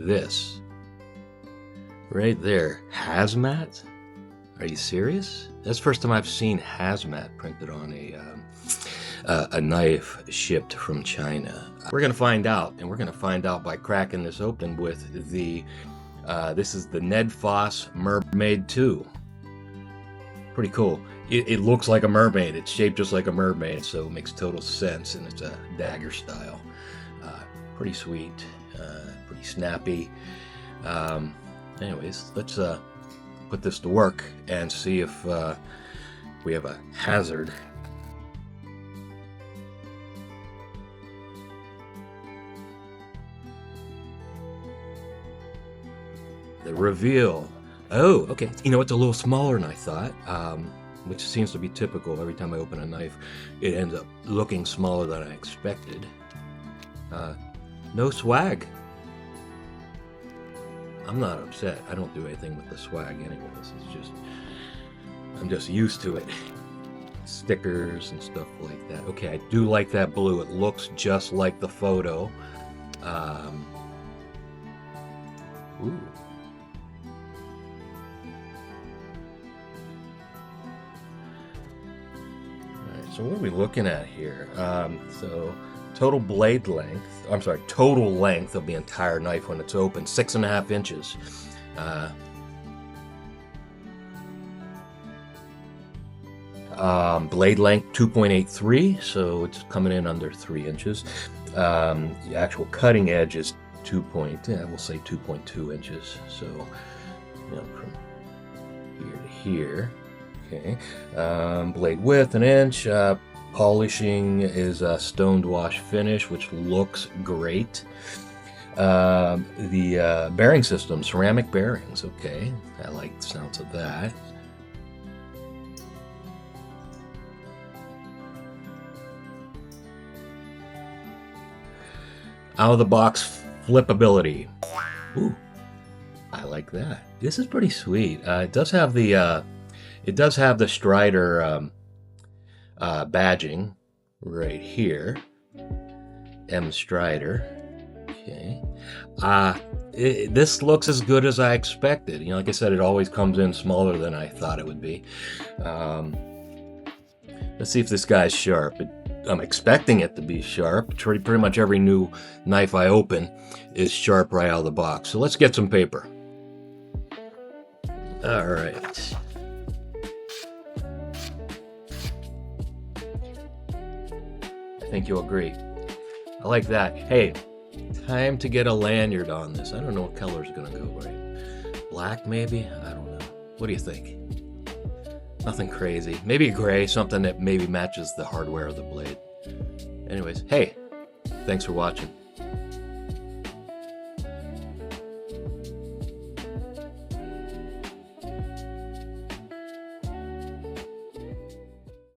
this. Right there. HAZMAT? Are you serious? That's the first time I've seen HAZMAT printed on a knife shipped from China. We're going to find out, and we're going to find out by cracking this open with the, this is the NedFoss Mermaid II. Pretty cool. It looks like a mermaid. It's shaped just like a mermaid, so it makes total sense, and it's a dagger style. Pretty sweet, pretty snappy. Anyways, let's put this to work and see if we have a hazard. The reveal. Oh, okay. You know, it's a little smaller than I thought, which seems to be typical. Every time I open a knife, it ends up looking smaller than I expected. No swag. I'm not upset. I don't do anything with the swag anyways. It's just, I'm just used to it. Stickers and stuff like that. Okay, I do like that blue. It looks just like the photo. Ooh. So what are we looking at here? So total blade length, I'm sorry, total length of the entire knife when it's open, 6.5 inches. Blade length 2.83, so it's coming in under 3 inches. The actual cutting edge is we'll say 2.2 inches. So, you know, from here to here. Okay, blade width 1 inch. Polishing is a stonewashed finish, which looks great. The bearing system, ceramic bearings. Okay, I like the sounds of that. Out of the box flippability. Ooh, I like that. This is pretty sweet. It does have the Strider badging right here. M Strider. Okay. This looks as good as I expected. You know, like I said, it always comes in smaller than I thought it would be. Let's see if this guy's sharp. I'm expecting it to be sharp. Pretty much every new knife I open is sharp right out of the box. So let's get some paper. All right. I think you'll agree. I like that. Hey, time to get a lanyard on this. I don't know what color is going to go right. Black, maybe? I don't know. What do you think? Nothing crazy. Maybe gray, something that maybe matches the hardware of the blade. Anyways, hey, thanks for watching.